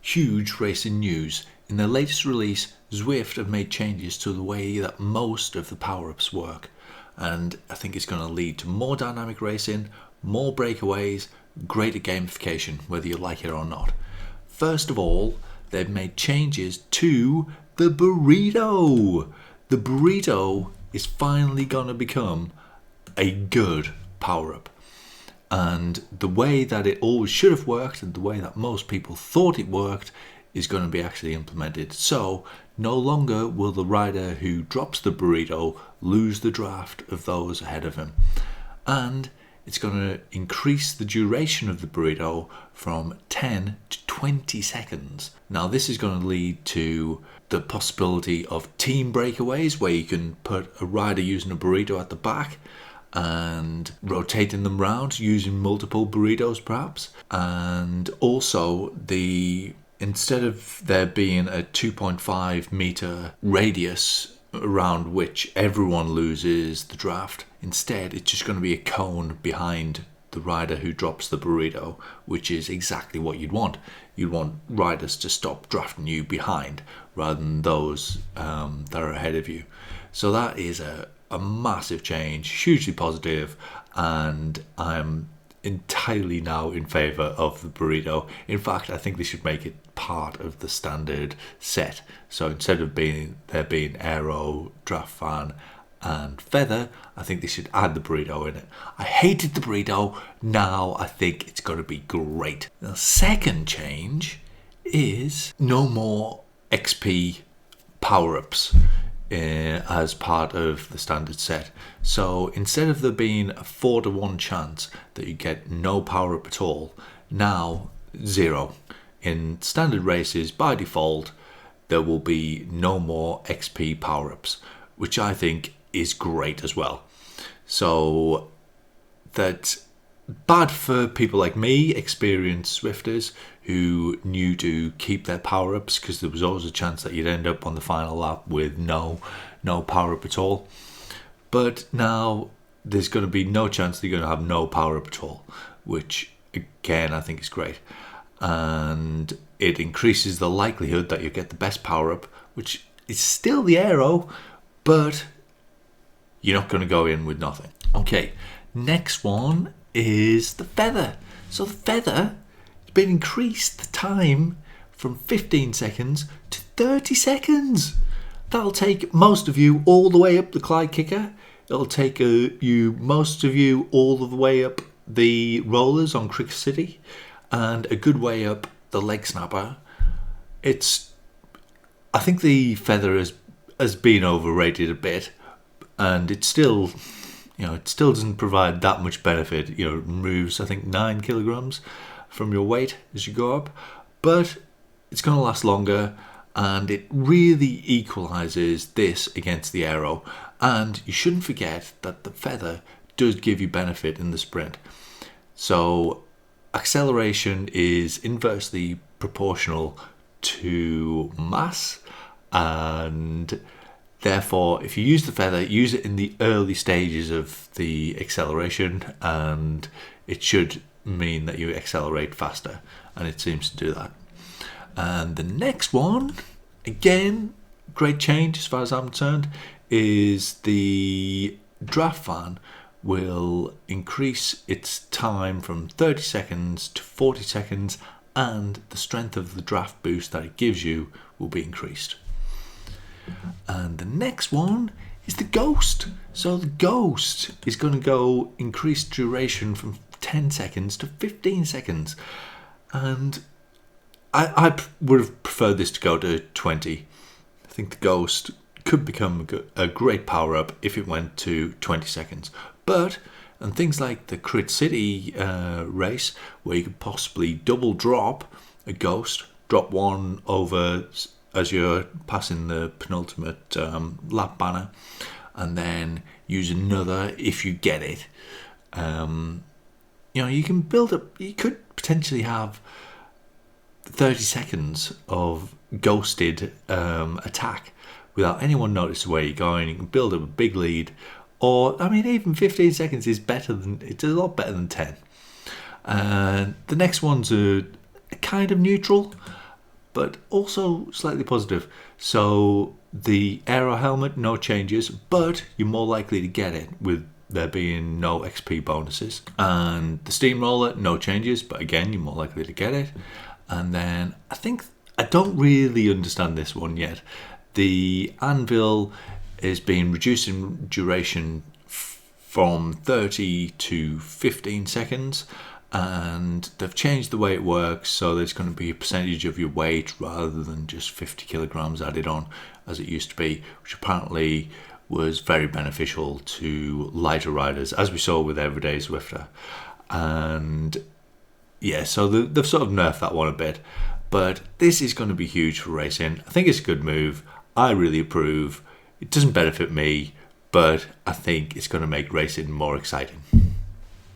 huge racing news. In their latest release, Zwift have made changes to the way that most of the power-ups work, and I think it's going to lead to more dynamic racing, more breakaways, greater gamification, whether you like it or not. First of all, they've made changes to the Burrito. The Burrito is finally going to become a good power-up. And the way that it always should have worked and the way that most people thought it worked is going to be actually implemented. So no longer will the rider who drops the burrito lose the draft of those ahead of him. And it's going to increase the duration of the burrito from 10 to 20 seconds. Now this is going to lead to the possibility of team breakaways where you can put a rider using a burrito at the back and rotating them round using multiple burritos perhaps. And also instead of there being a 2.5 meter radius around which everyone loses the draft, instead it's just going to be a cone behind the rider who drops the burrito, which is exactly what you'd want. You'd want riders to stop drafting you behind rather than those that are ahead of you. So that is a massive change, hugely positive, and I'm entirely now in favour of the burrito. In fact, I think they should make it part of the standard set. So instead of there being aero, draft fan and feather, I think they should add the burrito in it. I hated the burrito, now I think it's going to be great. The second change is no more XP power-ups as part of the standard set. So instead of there being a 4-to-1 chance that you get no power up at all, now 0. In standard races by default there will be no more XP power ups, which I think is great as well. So that's bad for people like me, experienced Zwifters, who knew to keep their power-ups, because there was always a chance that you'd end up on the final lap with no power-up at all. But now there's going to be no chance that you're going to have no power-up at all, which again I think is great. And it increases the likelihood that you get the best power-up, which is still the aero, but you're not going to go in with nothing. Okay, next one is the feather. So the feather has been increased the time from 15 seconds to 30 seconds. That'll take most of you all the way up the Clyde kicker. It'll take most of you all the way up the rollers on Cricket City and a good way up the leg snapper. I think the feather has been overrated a bit, and it still doesn't provide that much benefit. It removes, I think, 9 kilograms from your weight as you go up, but it's going to last longer, and it really equalizes this against the aero. And you shouldn't forget that the feather does give you benefit in the sprint. So acceleration is inversely proportional to mass, and therefore, if you use the feather, use it in the early stages of the acceleration, and it should mean that you accelerate faster, and it seems to do that. And the next one, again, great change as far as I'm concerned, is the draft fan will increase its time from 30 seconds to 40 seconds, and the strength of the draft boost that it gives you will be increased. And the next one is the ghost. So the ghost is going to go increased duration from 10 seconds to 15 seconds. And I would have preferred this to go to 20. I think the ghost could become a great power-up if it went to 20 seconds. But, and things like the Crit City race, where you could possibly double drop a ghost, drop one over as you're passing the penultimate lap banner, and then use another if you get it. You can build up, you could potentially have 30 seconds of ghosted attack without anyone noticing where you're going. You can build up a big lead, or even 15 seconds is it's a lot better than 10. The next ones are kind of neutral, but also slightly positive. So the aero helmet, no changes, but you're more likely to get it with there being no XP bonuses. And the steamroller, no changes, but again, you're more likely to get it. And then I don't really understand this one yet. The anvil is being reduced in duration from 30 to 15 seconds, and they've changed the way it works, so there's going to be a percentage of your weight rather than just 50 kilograms added on as it used to be, which apparently was very beneficial to lighter riders, as we saw with Everyday Zwifter. And yeah, so they've sort of nerfed that one a bit, but this is going to be huge for racing. I think it's a good move. I really approve. It doesn't benefit me, but I think it's going to make racing more exciting.